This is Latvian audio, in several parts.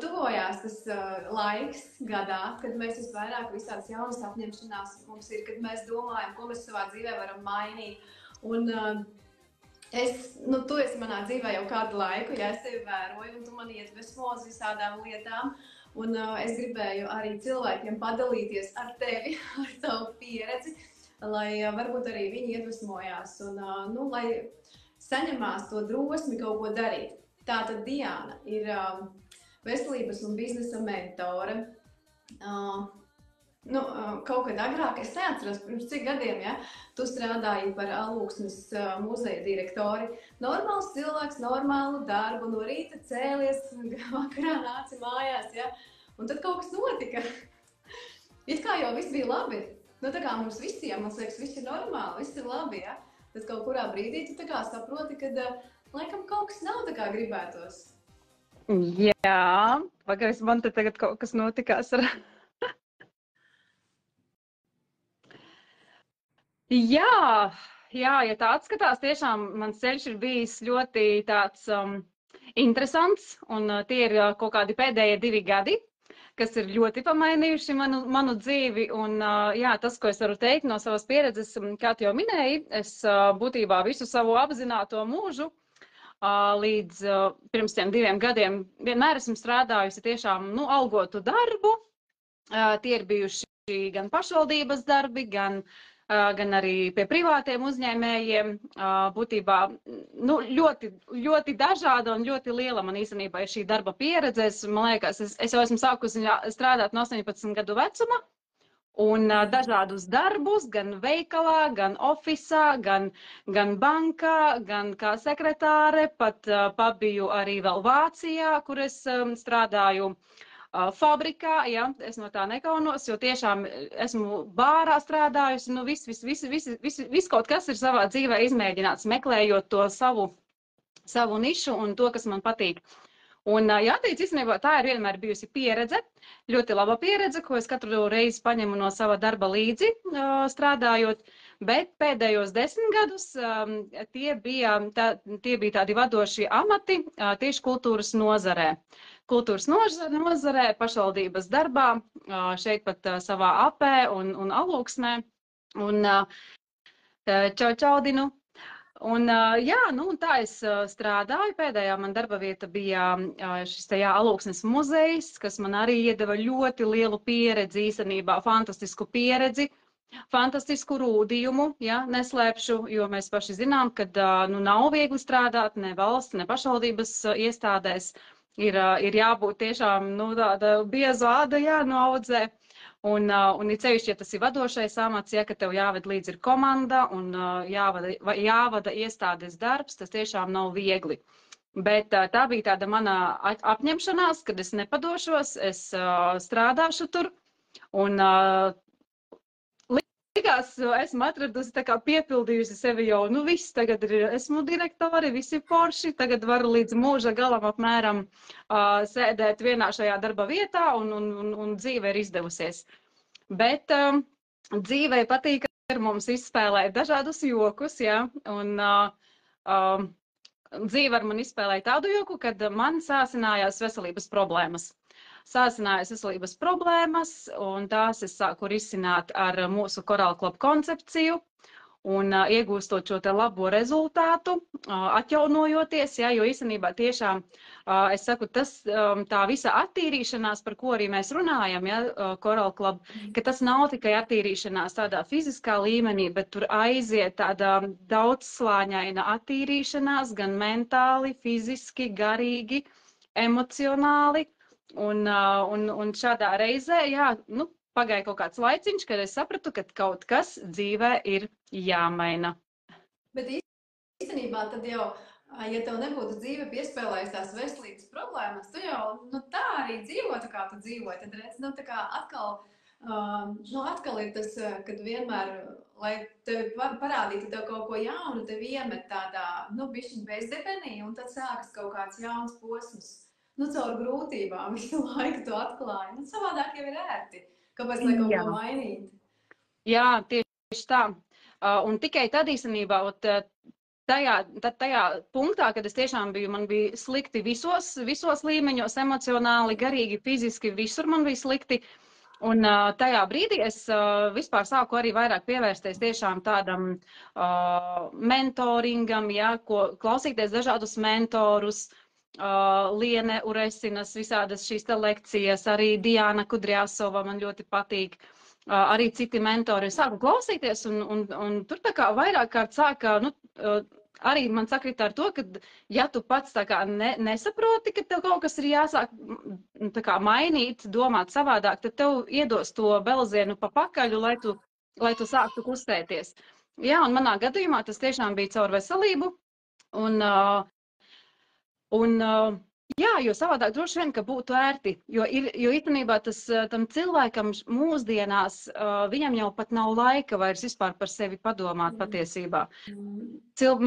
tuvojās tas laiks gadā, kad mēs visvairāk visādas jaunas apņemšanās mums ir, kad mēs domājam, ko mēs savā dzīvē varam mainīt. Un tu esi manā dzīvē jau kādu laiku, ja es tevi vēroju, un tu mani iedvesmo uz visādām lietām. Un es gribēju arī cilvēkiem padalīties ar tevi, ar tavu pieredzi, lai varbūt arī viņi iedvesmojās un lai saņemās to drosmi kaut ko darīt. Tātad Diana ir veselības un biznesa mentore. Kaut kad agrāk, es neatceros, pirms cik gadiem, ja, tu strādāji par Alūksnes muzeja direktori. Normāls cilvēks, normālu darbu, no rīta cēlies, vakarā nāci mājās, ja, un tad kaut kas notika. It kā jau viss bija labi. Tā kā mums visiem, man liekas, viss ir normāli, viss ir labi, ja. Tad kaut kurā brīdī tu tā kā saproti, ka laikam kaut kas nav tā kā gribētos. Jā, pagaidzi, man te tagad kaut kas notikās ar... Jā, ja tā atskatās, tiešām mans ceļš ir bijis ļoti tāds interesants, un tie ir kaut kādi pēdējie 2 gadi, kas ir ļoti pamainījuši manu dzīvi, un jā, tas, ko es varu teikt no savas pieredzes, kā tu jau minēji, es būtībā visu savu apzināto mūžu līdz pirms tiem 2 gadiem vienmēr esmu strādājusi tiešām, algotu darbu. Tie ir bijuši gan pašvaldības darbi, gan arī pie privātiem uzņēmējiem. Būtībā ļoti, ļoti dažāda un ļoti liela man īstenībā ir šī darba pieredze. Man liekas, es jau esmu sākusi strādāt no 18 gadu vecuma. Un dažādus darbus, gan veikalā, gan ofisā, gan bankā, gan kā sekretāre. Pat pabiju arī vēl Vācijā, kur es strādāju fabrikā, ja, es no tā nekaunos, jo tiešām esmu bārā strādājusi, viss kaut kas ir savā dzīvē izmēģināts, meklējot to savu nišu un to, kas man patīk. Un jāteic, īstenībā tā ir vienmēr bijusi pieredze, ļoti laba pieredze, ko es katru reizi paņemu no sava darba līdzi strādājot, bet pēdējos 10 gadus tie bija tādi vadošie amati tieši kultūras nozarē. Kultūras nozarē, pašvaldības darbā, šeit pat savā apē un Alūksnē, un Čaučaudinu. Un tā es strādāju. Pēdējā man darba vieta bija šis Alūksnes muzejs, kas man arī iedeva ļoti lielu pieredzi, īstenībā fantastisku pieredzi, fantastisku rūdījumu, ja, neslēpšu, jo mēs paši zinām, ka nav viegli strādāt ne valsts, ne pašvaldības iestādēs. Ir jābūt tiešām tāda bieza āda jānoaudzē. Un ir cevišķi, ja tas ir vadošais amats, ja, ka tev jāved līdzi ir komanda un jāvada iestādes darbs, tas tiešām nav viegli. Bet tā bija tāda mana apņemšanās, kad es nepadošos, es strādāšu tur. Un likās, esmu atradusi, tā kā piepildījusi sevi jau, viss, tagad esmu direktori, visi forši, tagad varu līdz mūža galam apmēram sēdēt vienā šajā darba vietā un dzīve ir izdevusies. Bet dzīvei patīk ar mums izspēlēt dažādus jokus, ja, un dzīve ar mani izspēlēja tādu joku, kad man sāsinājās veselības problēmas. Sāsinājās veselības problēmas, un tās es sāku risināt ar mūsu Coral Club koncepciju un iegūstot šo te labo rezultātu, atjaunojoties, ja, jo īstenībā tiešām, es saku, tā visa attīrīšanās, par ko arī mēs runājam, ja, Coral Club, ka tas nav tikai attīrīšanās tādā fiziskā līmenī, bet tur aiziet tāda daudzslāņaina attīrīšanās, gan mentāli, fiziski, garīgi, emocionāli. Un šādā reizē, jā, pagāja kaut kāds laiciņš, kad es sapratu, ka kaut kas dzīvē ir jāmaina. Bet īstenībā tad jau, ja tev nebūtu dzīve piespēlējusi tās veselības problēmas, tu jau tā arī dzīvo, tā kā tu dzīvoji. Tad redz, tā kā atkal ir tas, kad vienmēr, lai tevi parādītu tev kaut ko jaunu, tevi iemet tādā, bišķiņ bezdepenī, un tad sākas kaut kāds jauns posms. Caur grūtībām visu laiku to atklāju. Savādāk jau ir ērti. Kāpēc, lai kaut ko mainīt? Jā, tieši tā. Un tikai tad īstenībā, tajā punktā, kad es tiešām biju, man bija slikti visos līmeņos, emocionāli, garīgi, fiziski, visur man bija slikti. Un tajā brīdī es vispār sāku arī vairāk pievērsties tiešām tādam mentoringam, ja, klausīties dažādus mentorus, Liene Uresinas, visādas šīs te lekcijas, arī Diana Kudrjasova man ļoti patīk, arī citi mentori. Sāku klausīties un tur tā kā vairāk kārt sāka, nu, arī man sakrita ar to, ka ja tu pats tā kā nesaproti, ka tev kaut kas ir jāsāk tā kā mainīt, domāt savādāk, tad tev iedos to belzienu pa pakaļu, lai tu sāktu kustēties. Jā, un manā gadījumā tas tiešām bija caur veselību. Jā, jo savādāk droši vien, ka būtu ērti, jo īstenībā tam cilvēkam mūsdienās, viņam jau pat nav laika vairs vispār par sevi padomāt patiesībā.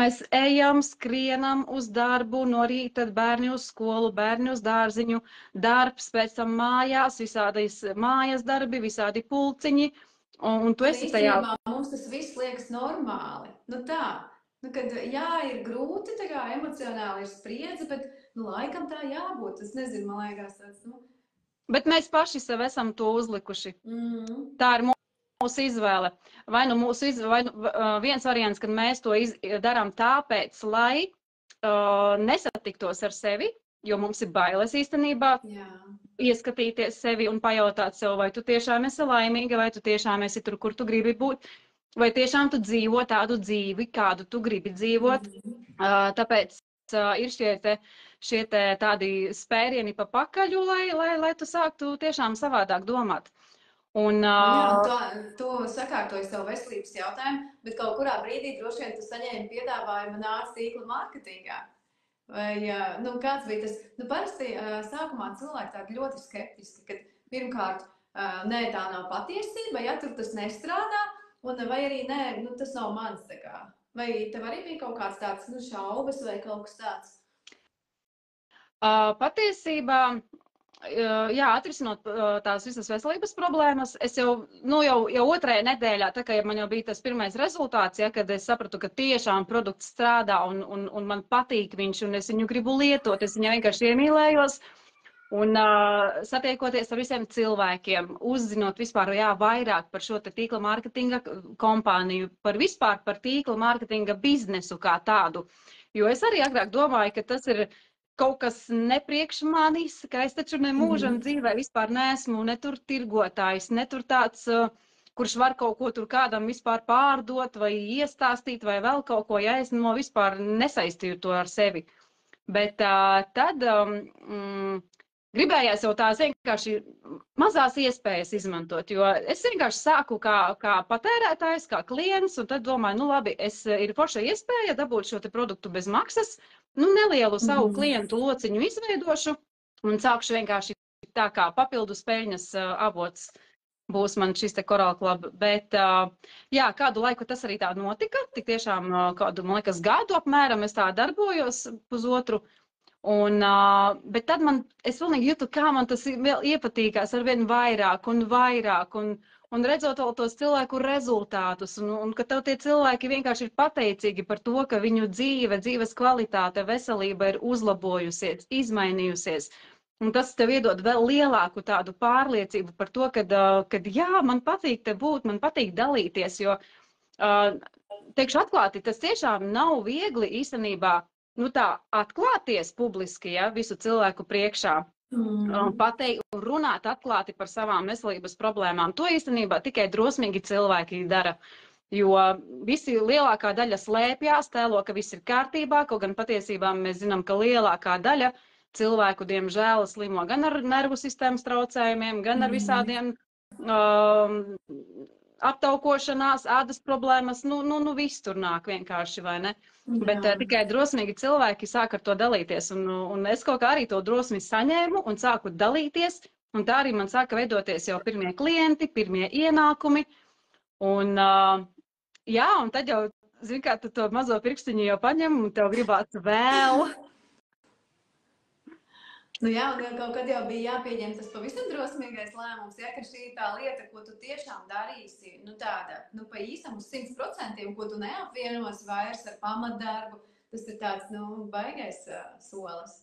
Mēs ejam, skrienam uz darbu, no rīta bērni uz skolu, bērni uz dārziņu, darbs, pēc tam mājās, visādas mājas darbi, visādi pulciņi, un tu esi tajā. Mums tas viss liekas normāli, nu tā. Nu, kad jā, ir grūti, tā kā emocionāli ir spriedze, bet, nu, laikam tā jābūt. Es nezinu, man liekas tāds, nu. Bet mēs paši sev esam to uzlikuši. Tā ir mūsu izvēle. Vai nu viens variants, kad mēs to darām tāpēc, lai nesatiktos ar sevi, jo mums ir bailes īstenībā ieskatīties sevi un pajautāt sev, vai tu tiešām esi laimīga, vai tu tiešām esi tur, kur tu gribi būt. Vai tiešām tu dzīvo tādu dzīvi, kādu tu gribi dzīvot. Tāpēc ir šie tādi spērieni pa pakaļu, lai tu sāktu tiešām savādāk domāt. Tu sakārtoji savu veselības jautājumu, bet kaut kurā brīdī droši vien tu saņēmi piedāvājumu nāc tīkla mārketingā. Vai, nu, kāds bija tas? Nu, parasti sākumā cilvēki tādi ļoti skeptiski, kad pirmkārt, nē, tā nav patiesība, ja tur tas nestrādā. Un vai arī nē, nu, tas nav mans tā kā. Vai tev arī bija kaut kāds tāds šaubas vai kaut kas tāds? Patiesībā, jā, atrisinot tās visas veselības problēmas, es jau otrajā nedēļā, tā kā man jau bija tas pirmais rezultāts, ja, kad es sapratu, ka tiešām produkts strādā un man patīk viņš, un es viņu gribu lietot, es viņu vienkārši iemīlējos. Un satiekoties ar visiem cilvēkiem, uzzinot vispār vairāk par šo tīkla mārketinga kompāniju, vispār par tīkla mārketinga biznesu kā tādu. Jo es arī agrāk domāju, ka tas ir kaut kas nepriekš manis, ka es taču nemūžam dzīvē vispār neesmu ne tur tirgotājs, ne tur tāds, kurš var kaut ko tur kādam vispār pārdot vai iestāstīt vai vēl kaut ko, ja es vispār nesaistīju to ar sevi. Bet tad... gribējās jau tās vienkārši mazās iespējas izmantot, jo es vienkārši sāku kā patērētājs, kā klients, un tad domāju, nu labi, ir forša iespēja dabūt šo te produktu bez maksas, nu nelielu savu klientu lociņu izveidošu un sākšu vienkārši tā kā papildus peļņas avots būs man šis te Coral Club. Bet, jā, kādu laiku tas arī tā notika, tik tiešām kādu, man liekas, gadu apmēram es tā darbojos pusotru. Bet tad es pilnīgi jūtu, kā man tas vēl iepatīkās arvien vairāk un redzot vēl tos cilvēku rezultātus, un ka tev tie cilvēki vienkārši ir pateicīgi par to, ka viņu dzīves kvalitāte, veselība ir uzlabojusies, izmainījusies. Un tas tev iedod vēl lielāku tādu pārliecību par to, kad jā, man patīk te būt, man patīk dalīties, jo, teikšu atklāti, tas tiešām nav viegli īstenībā, nu tā atklāties publiski, ja, visu cilvēku priekšā, pateikt un runāt atklāti par savām veselības problēmām. To īstenībā tikai drosmīgi cilvēki dara, jo visi lielākā daļa slēpjās, tēlo, ka viss ir kārtībā, kaut gan patiesībā mēs zinām, ka lielākā daļa cilvēku, diemžēl, slimo gan ar nervu sistēmas traucējumiem, gan ar visādiem aptaukošanās, ādas problēmas, nu viss tur nāk vienkārši, vai ne? Bet tikai drosmīgi cilvēki sāk ar to dalīties, un es kaut kā arī to drosmi saņēmu un sāku dalīties, un tā arī man sāka veidoties jau pirmie klienti, pirmie ienākumi, un jā, un tad jau, zini kā, tu to mazo pirkstiņu jau paņem, un tev gribās vēl. Nu jā, un jau kaut kad jau bija jāpieņem tas pavisam drosmīgais lēmums, ja, ka šī ir tā lieta, ko tu tiešām darīsi, nu tāda, nu pa īsam uz 100%, ko tu neapvienos vairs ar pamatdarbu, tas ir tāds, nu, baigais solis.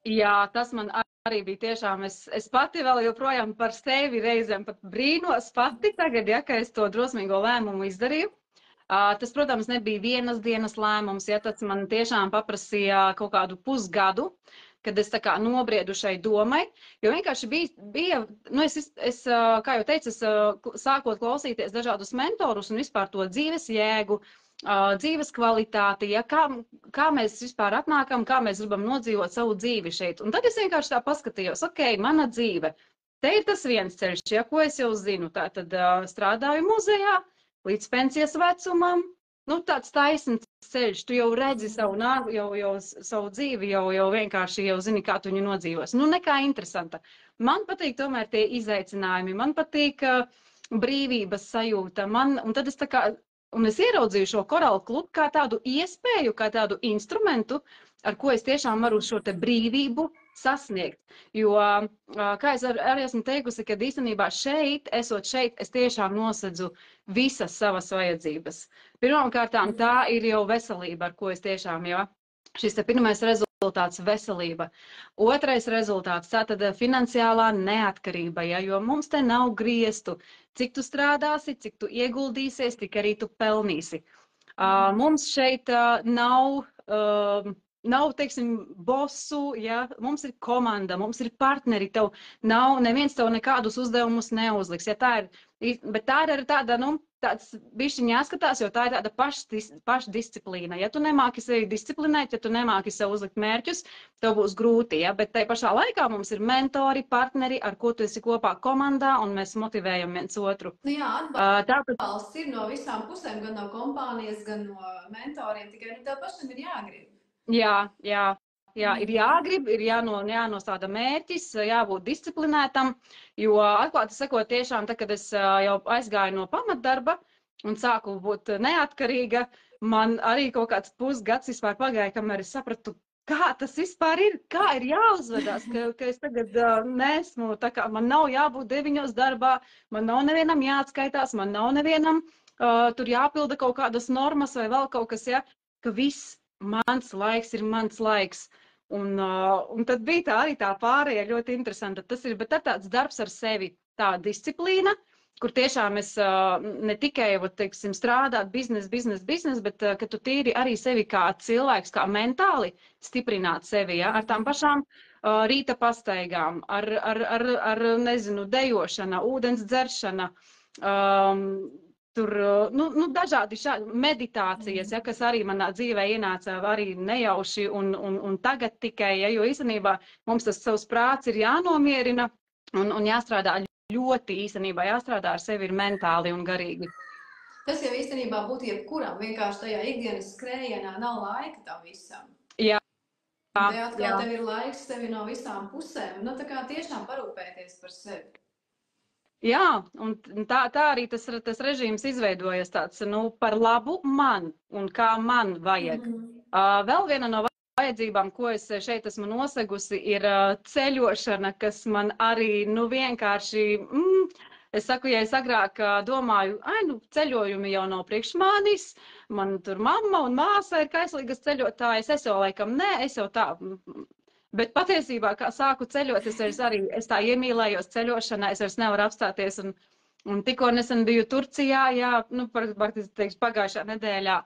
Jā, tas man arī bija tiešām, es pati vēl joprojām par sevi reizēm pat brīnos pati tagad, ja, ka es to drosmīgo lēmumu izdarīju. Tas, protams, nebija vienas dienas lēmums, ja tas man tiešām paprasīja kaut kādu pusgadu, kad es tā kā nobriedu šai domai, jo vienkārši bija nu kā jau teicu, sākot klausīties dažādus mentorus un vispār to dzīves jēgu, dzīves kvalitāti, ja, kā mēs vispār atnākam, kā mēs gribam nodzīvot savu dzīvi šeit. Un tad es vienkārši tā paskatījos, ok, mana dzīve, te ir tas viens ceļš, ja, ko es jau zinu, tātad strādāju muzejā līdz pensijas vecumam, nu tāds taisns ceļš, tu jau redzi savu, savu dzīvi, jau vienkārši jau zini, kā tu viņu nodzīvos. Nu, nekā interesanta. Man patīk tomēr tie izaicinājumi, man patīk brīvības sajūta, un tad es tā kā, un es ieraudzīju šo korālu klubu kā tādu iespēju, kā tādu instrumentu, ar ko es tiešām varu šo te brīvību sasniegt. Jo, kā es arī esmu teikusi, ka īstenībā esot šeit, es tiešām nosedzu visas savas vajadzības. Pirmkārtām tā ir jau veselība, ar ko es tiešām, jā. Šis te pirmais rezultāts - veselība. Otrais rezultāts - tātad finansiālā neatkarība, ja, jo mums te nav griestu. Cik tu strādāsi, cik tu ieguldīsies, tik arī tu pelnīsi. Mums šeit nav, teiksim, bosu, ja, mums ir komanda, mums ir partneri, neviens tev nekādus uzdevumus neuzliks, ja tā ir, bet tā ir arī tāda, nu, tāds bišķiņ jāskatās, jo tā ir tāda pašdisciplīna. Ja tu nemāki sevi disciplinēt, ja tu nemāki sev uzlikt mērķus, tev būs grūti, ja, bet tai pašā laikā mums ir mentori, partneri, ar ko tu esi kopā komandā, un mēs motivējam viens otru. Nu jā, atbalsts ir no visām pusēm, gan no kompānijas, gan no mentoriem, tikai tev pašam ir jāgrib. Jā, ir jāgrib, ir jānostāda mērķis, jābūt disciplinētam, jo atklāti sakot, tiešām, tad, kad es jau aizgāju no pamatdarba un sāku būt neatkarīga, man arī kaut kāds pusgads vispār pagāja, kamēr es sapratu, kā tas vispār ir, kā ir jāuzvedās, ka es tagad nesmu, tā kā man nav jābūt 9 darbā, man nav nevienam jāatskaitās, man nav nevienam tur jāpilda kaut kādas normas vai vēl kaut kas, ja, ka viss. Mans laiks ir mans laiks. Un tad bija arī tā pārējā ļoti interesanta. Tas ir, bet tāds darbs ar sevi, tā disciplīna, kur tiešām es ne tikai, teiksim, strādāt biznes, bet ka tu tīri arī sevi kā cilvēks, kā mentāli stiprināt sevi, ja, ar tām pašām rīta pastaigām, ar nezinu, dejošana, ūdens dzeršana, tur, nu, dažādi meditācijas, ja, kas arī manā dzīvē ienāca arī nejauši un tagad tikai, ja, jo īstenībā mums tas savs prāts ir jānomierina un jāstrādā ļoti īstenībā, jāstrādā ar sevi ir mentāli un garīgi. Tas jau īstenībā būtu jebkuram, vienkārši tajā ikdienas skrējienā nav laika tam visam. Jā. Te atkal tev ir laiks sevi no visām pusēm, nu tā kā tiešām parūpēties par sevi. Jā, un tā arī tas režīms izveidojas tāds, nu, par labu man un kā man vajag. Vēl viena no vajadzībām, ko es šeit esmu nosegusi, ir ceļošana, kas man arī, nu, vienkārši, es saku, ja es agrāk domāju, nu, ceļojumi jau nav priekš manis, man tur mamma un māsa ir kaislīgas ceļotājas, es jau laikam nē, es jau tā... Bet patiesībā, kā sāku ceļot, es tā iemīlējos ceļošanā, es vairs nevaru apstāties. Un tikko nesen biju Turcijā, jā, nu, pagājušā nedēļā.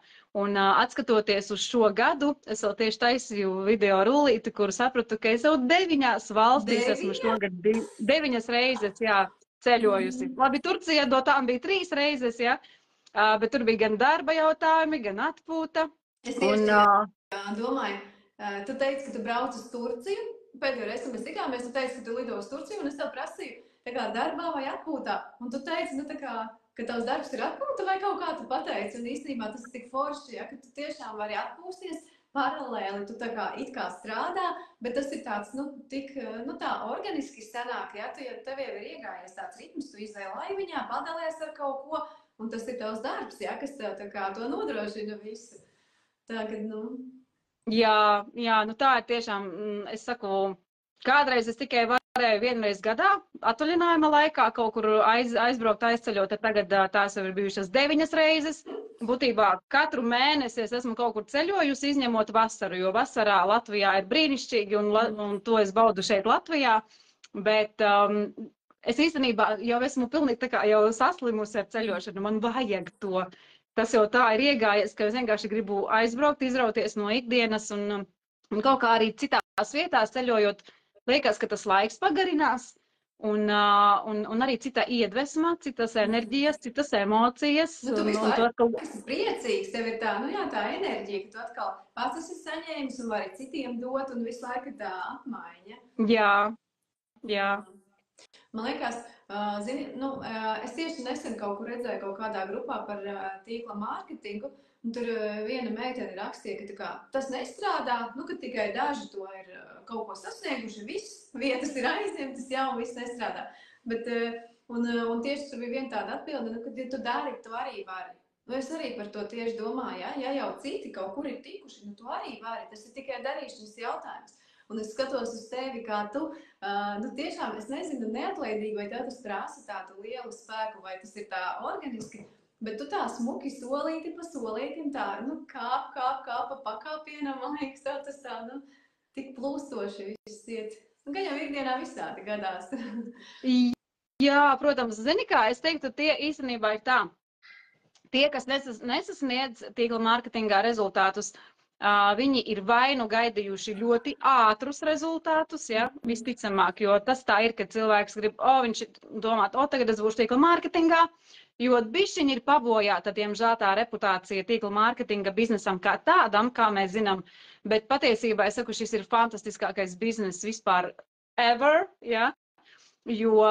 Un atskatoties uz šo gadu, es vēl tieši taisīju video rullīti, kur sapratu, ka es jau 9 valstīs esmu šogad 9 reizes, jā, ceļojusi. Labi, Turcijā no tām bija 3 reizes, jā, bet tur bija gan darba jautājumi, gan atpūta. Es tieši domāju. Tu teici, ka tu brauc uz Turciju. Pēdējo reizi mēs tikāmies, tu teici, ka tu lido uz Turciju, un es tev prasīju, tā kā darbā vai atpūtā. Un tu teici, nu tā kā, ka tavs darbs ir atpūta vai kaut kā tu pateici. Un īstenībā tas ir tik forši, ja, ka tu tiešām vari atpūsties paralēli. Tu tā kā it kā strādā, bet tas ir tāds, nu, tik, nu tā organiski sanāk, ja, tev jau ir iegājies tāds ritms, tu izvēli laiviņā, padalies ar kaut ko, un tas ir tavs darbs, ja, kas tev tā kā to nodrošina visu. Tā, kad, nu... Jā, nu tā ir tiešām, es saku, Kādreiz es tikai varēju vienreiz gadā, atvaļinājuma laikā kaut kur aizbraukt, aizceļot, tad tagad tās jau ir bijušas 9 reizes. Būtībā katru mēnesi es esmu kaut kur ceļojusi, izņemot vasaru, jo vasarā Latvijā ir brīnišķīgi un to es baudu šeit Latvijā. Bet es īstenībā jau esmu pilnīgi tā kā jau saslimusi ar ceļošanu, man vajag to. Tas jau tā ir iegājies, ka es vienkārši gribu aizbraukt, izrauties no ikdienas un kaut kā arī citās vietās ceļojot. Liekas, ka tas laiks pagarinās, un arī cita iedvesma, citas enerģijas, citas emocijas. Nu, tu visu laiku esi priecīgs, tev ir tā, nu jā, tā enerģija, ka tu atkal pats esi saņēmis un vari citiem dot, un visu laiku tā apmaiņa. Jā. Man liekas, zini, nu, es tieši nesen kaut kur redzēju kaut kādā grupā par tīkla mārketingu, un tur viena meitene rakstīja, ka tas nestrādā, nu, ka tikai daži to ir kaut ko sasnieguši, viss vietas ir aizņemtas, jau viss nestrādā. Bet, un tieši tur bija viena tāda atbilde, nu, ka, ja tu dari, tu arī vari. Nu, es arī par to tieši domāju, ja jau citi kaut kur ir tikuši, nu, tu arī vari, tas ir tikai darīšanas jautājums. Un es skatos uz tevi, kā tu, nu, tiešām, es nezinu, neatlaidīgi, vai tev tas prasa tādu lielu spēku, vai tas ir tā organiski, bet tu tā smuki solīti pa solītim, tā, nu, kāp pa pakāpienam, man liekas, tev tas tā, nu, tik plūstoši viss iet. Un gan jau ikdienā visādi gadās. Jā, protams, zini kā, es teiktu, tie īstenībā ir tā. Tie, kas nesasniedz tīkla mārketingā rezultātus, viņi ir vai nu gaidījuši ļoti ātrus rezultātus, ja, visticamāk, jo tas tā ir, ka cilvēks grib, viņš domāt, tagad es būšu tīkla mārketingā, jo bišķiņi ir pabojāta, diemžēl tā reputācija tīkla mārketinga biznesam kā tādam, kā mēs zinām, bet patiesībā es saku, šis ir fantastiskākais biznes vispār ever, ja. Jo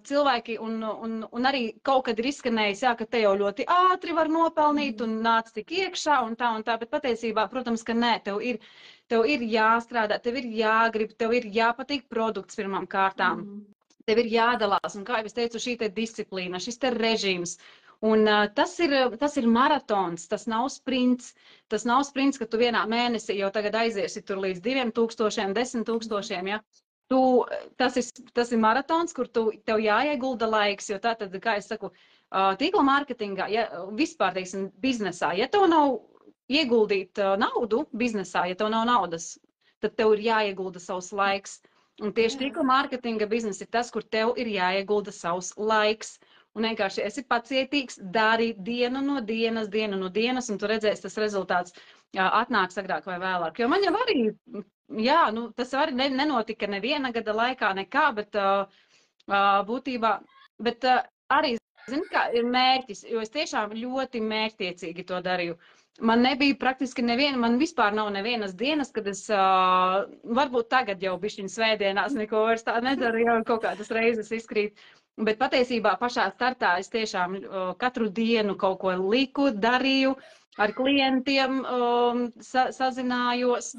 cilvēki un arī kaut kad ir izskanējis, jā, ka te jau ļoti ātri var nopelnīt un nāc tik iekšā un tā, bet patiesībā, protams, ka nē, tev ir jāstrādā, tev ir jāgrib, tev ir jāpatīk produkts pirmām kārtām, tev ir jādalās, un kā jau es teicu, šī te disciplīna, šis te režīms. Un tas ir maratons, tas nav sprints, ka tu vienā mēnesī jau tagad aiziesi tur līdz 2000, 10 000, ja. Tas ir maratons, kur tev jāiegulda laiks, jo tātad, kā es saku, tīkla mārketingā, ja vispār, teiksim, biznesā, ja tev nav ieguldīt naudu biznesā, ja tev nav naudas, tad tev ir jāiegulda savs laiks. Un tieši tīkla mārketinga biznes ir tas, kur tev ir jāiegulda savs laiks. Un vienkārši esi pacietīgs, dari dienu no dienas, un tu redzēsi, tas rezultāts atnāks agrāk vai vēlāk. Jo man jau arī, jā, nu, tas arī nenotika neviena gada laikā nekā, bet būtībā, bet arī, zini, kā ir mērķis, jo es tiešām ļoti mērķtiecīgi to darīju. Man nebija praktiski man vispār nav nevienas dienas, kad es, varbūt tagad jau bišķiņ svētdienās neko vairs tā nedaru, jau kaut kādas reizes izkrīt. Bet patiesībā pašā startā es tiešām katru dienu kaut ko liku, darīju, ar klientiem sazinājos,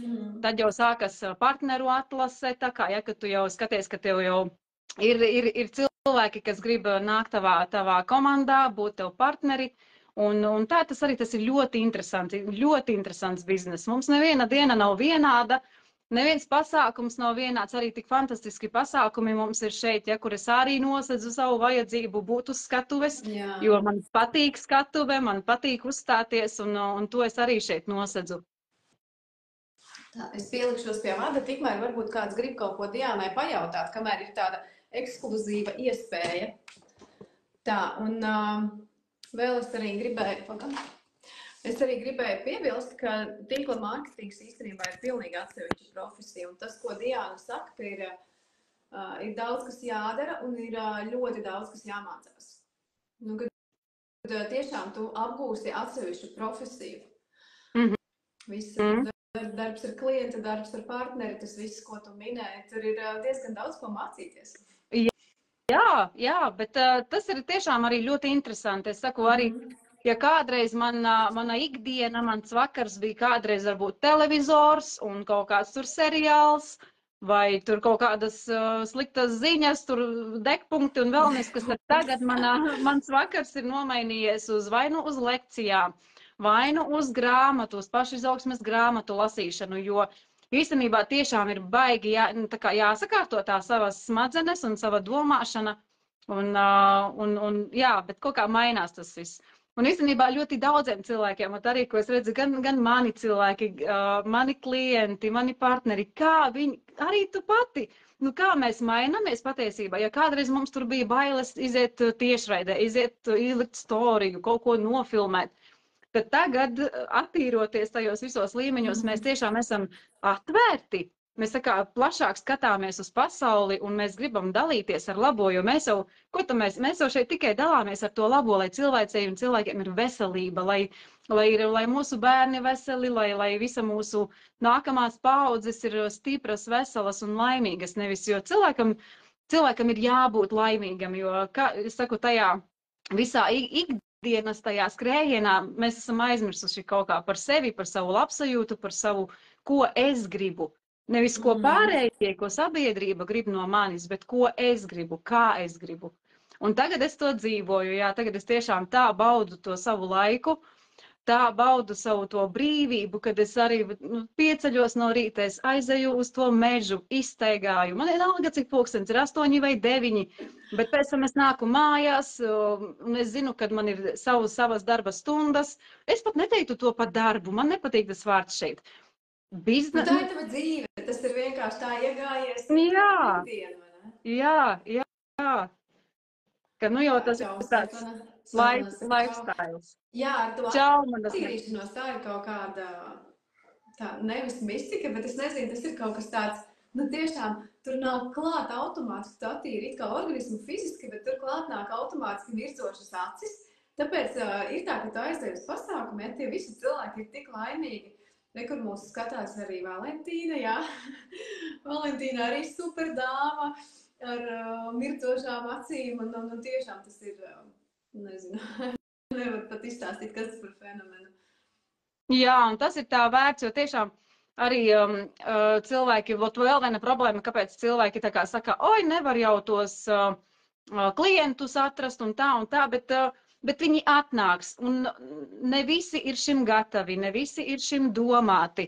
tad jau sākas partneru atlase, tā kā, ja, kad tu jau skaties, ka tev jau ir cilvēki, kas grib nākt tavā komandā, būt tev partneri, un tā tas ir ļoti interesants biznes. Mums neviena diena nav vienāda, neviens pasākums nav vienāds, arī tik fantastiski pasākumi mums ir šeit, ja, kur es arī nosedzu savu vajadzību būt uz skatuves, jo man patīk skatuve, man patīk uzstāties, un to es arī šeit nosedzu. Tā, es pielikšos pie vada, tikmēr varbūt kāds grib kaut ko Diānai pajautāt, kamēr ir tāda ekskluzīva iespēja. Tā, un vēl es arī gribēju piebilst, ka tīkla mārketings īstenībā ir pilnīgi atsevišķa profesija, un tas, ko Diāna saka, ka ir daudz, kas jādara, un ir ļoti daudz, kas jāmācās. Nu, kad tiešām tu apgūsi atsevišķu profesiju. Viss darbs ar klienta, darbs ar partneri, tas viss, ko tu minēji, tur ir diezgan daudz ko mācīties. Jā, bet tas ir tiešām arī ļoti interesanti. Es saku arī, ja kādreiz mana ikdiena, mans vakars bija kādreiz varbūt televizors un kaut kāds tur seriāls, vai tur kaut kādas sliktas ziņas, tur degpunkti un vēl nes, kas tagad mans vakars ir nomainījies vai nu uz lekcijām, vai nu uz grāmatu, uz pašizaugsmes grāmatu lasīšanu, jo īstenībā tiešām ir baigi tā kā jāsakārto tā savas smadzenes un sava domāšana. Jā, bet kaut kā mainās tas viss. Un īstenībā ļoti daudziem cilvēkiem, arī, ko es redzu, gan mani cilvēki, mani klienti, mani partneri, kā viņi, arī tu pati, nu kā mēs mainamies patiesībā. Ja kādreiz mums tur bija bailes iziet tiešraidē, ielikt storiju, kaut ko nofilmēt, tad tagad, attīroties tajos visos līmeņos, mēs tiešām esam atvērti. Mēs tā kā plašāk skatāmies uz pasauli un mēs gribam dalīties ar labo, jo mēs jau, mēs jau šeit tikai dalāmies ar to labo, lai cilvēcei un cilvēkiem ir veselība, lai mūsu bērni veseli, lai visa mūsu nākamās paaudzes ir stipras, veselas un laimīgas. Nevis, jo cilvēkam ir jābūt laimīgam, jo, kā es saku, tajā visā ikdienas tajā skrējienā mēs esam aizmirsuši kaut kā par sevi, par savu labsajūtu, par savu, ko es gribu. Nevis ko pārējie, ko sabiedrība grib no manis, bet ko es gribu, kā es gribu. Un tagad es to dzīvoju, jā, tagad es tiešām tā baudu to savu laiku, tā baudu savu to brīvību, kad es arī pieceļos no rīta, es aizeju uz to mežu, izstaigāju. Man ir alga, cik pulkstens ir 8 vai 9, bet pēc tam es nāku mājās, un es zinu, kad man ir savas darba stundas. Es pat neteiktu to par darbu, man nepatīk tas vārds šeit. Tā ir tava dzīve, tas ir vienkārši tā iegājies ikdienu, vai ne? Jā. Ka nu jau tas ir tāds lifestyles. Jā, ar to attīrīšanos tā ir kaut kāda, tā nevis mistika, bet es nezinu, tas ir kaut kas tāds, nu tiešām, tur nav klāt automātiski, tu attīri it kā organismu fiziski, bet tur klāt nāk automātiski virzošas acis. Tāpēc ir tā, ka tu aizdevi uz pasākumu, ja tie visi cilvēki ir tik laimīgi. Kur mūsu skatās arī Valentīna, jā. Valentīna arī super dāma ar mircošām acīm, un tiešām tas ir, nezinu, nevar pat izstāstīt, kas tas par fenomenu. Jā, un tas ir tā vērts, jo tiešām arī cilvēki, vēl viena problēma, kāpēc cilvēki tā kā saka, oi, nevar jau tos klientus atrast un tā, bet viņi atnāks, un ne visi ir šim gatavi, ne visi ir šim domāti,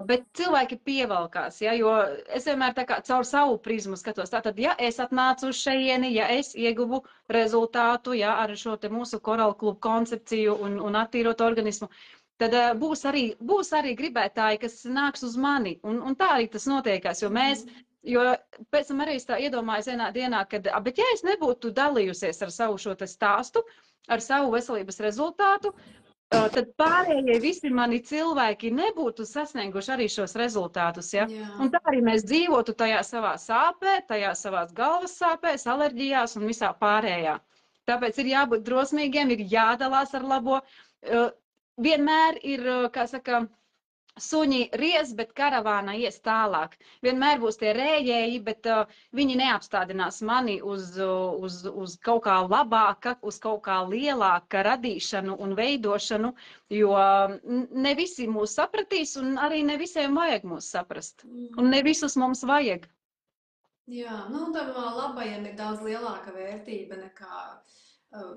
bet cilvēki pievelkās, ja, jo es vienmēr tā kā caur savu prizmu skatos, tātad, ja es atnācu uz šejieni, ja es ieguvu rezultātu, ja, ar šo te mūsu Coral Club koncepciju un attīrot organismu, tad būs arī gribētāji, kas nāks uz mani, un tā arī tas notiekās, jo pēc tam arī es tā iedomājos vienā dienā, bet ja es nebūtu dalījusies ar savu šo te stāstu, ar savu veselības rezultātu, tad pārējie visi mani cilvēki nebūtu sasnieguši arī šos rezultātus, ja? Un tā arī mēs dzīvotu tajā savā sāpē, tajā savās galvas sāpēs, alerģijās un visā pārējā. Tāpēc ir jābūt drosmīgiem, ir jādalās ar labo. Vienmēr ir, kā saka, suņi ries, bet karavāna ies tālāk. Vienmēr būs tie rējēji, bet viņi neapstādinās mani uz kaut kā labāka, uz kaut kā lielāka radīšanu un veidošanu, jo ne visi mūs sapratīs un arī ne visiem vajag mūs saprast. Un ne visus mums vajag. Jā, nu tam labajam ir daudz lielāka vērtība nekā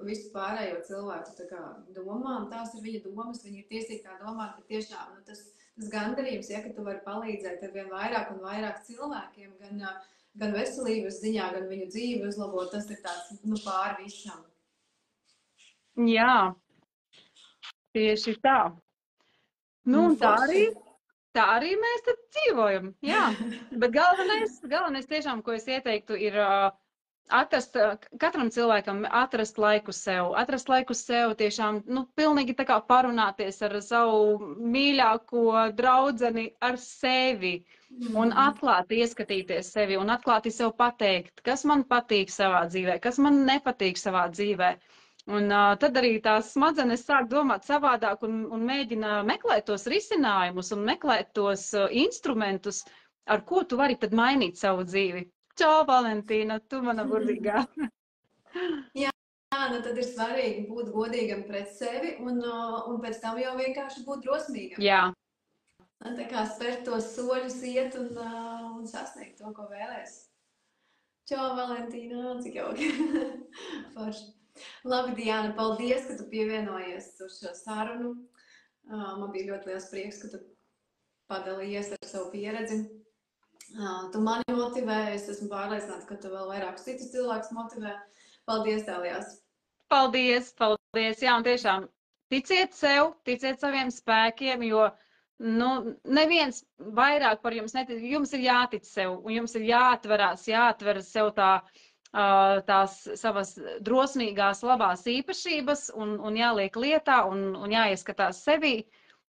visu pārējo cilvēku tā kā domām. Tās ir viņa domas, viņi ir tiesīgi tā domāt, bet tiešām tas gandarījums, ja, ka tu vari palīdzēt ar vien vairāk un vairāk cilvēkiem, gan veselības ziņā, gan viņu dzīvi uzlabot, tas ir tāds, pāri visam. Jā, tieši tā. Nu, un tā arī mēs tad dzīvojam, jā. Bet galvenais tiešām, ko es ieteiktu, ir katram cilvēkam atrast laiku sev tiešām, pilnīgi tā kā parunāties ar savu mīļāko draudzeni ar sevi un atklāti ieskatīties sevi un atklāti sev pateikt, kas man patīk savā dzīvē, kas man nepatīk savā dzīvē. Un tad arī tās smadzenes sāk domāt savādāk un mēģina meklēt tos risinājumus un meklēt tos instrumentus, ar ko tu vari tad mainīt savu dzīvi. Čau, Valentīna, tu mana burvīgā. Jā, tad ir svarīgi būt godīgam pret sevi un pēc tam jau vienkārši būt drosmīgam. Jā. Tā kā spērt tos soļus iet un sasniegt to, ko vēlēs. Čau, Valentīna, cik jauki. Forši. Labi, Diana, paldies, ka tu pievienojies uz šo sarunu. Man bija ļoti liels prieks, ka tu padalījies ar savu pieredzi. Tu mani motivē, es esmu pārliecināta, ka tu vēl vairākus citus cilvēkus motivē. Paldies, Elijās! Paldies, paldies! Jā, un tiešām ticiet sev, ticiet saviem spēkiem, jo nu, neviens vairāk par jums netic. Jums ir jātic sev, un jums ir jāatver sev tās savas drosmīgās, labās īpašības, un jāliek lietā, un jāieskatās sevī,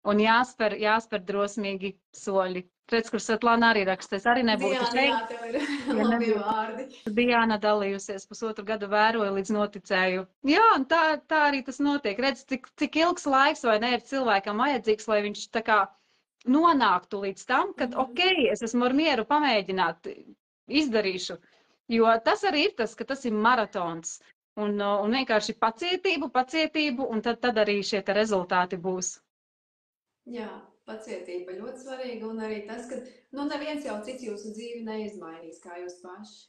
un jāspēr drosmīgi soļi. Redz, kur Svetlana arī raksta, es arī nebūtu Diana, jā, tev ir labi vārdi. Diana dalījusies, pusotru gadu vēroju līdz noticēju. Jā, un tā arī tas notiek. Redz, cik ilgs laiks vai ne ir cilvēkam vajadzīgs, lai viņš tā kā nonāktu līdz tam, ka ok, es esmu ar mieru pamēģināt, izdarīšu. Jo tas arī ir tas, ka tas ir maratons. Un vienkārši pacietību, un tad arī šie rezultāti būs. Jā, pacietība ļoti svarīga, un arī tas, ka nu, neviens jau cits jūsu dzīvi neizmainīs kā jūs paši.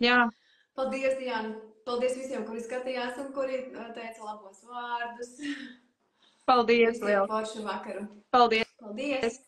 Jā. Paldies, Diana! Paldies visiem, kuri skatījās un kuri teica labos vārdus. Paldies, Visiem foršu vakaru. Paldies! Paldies!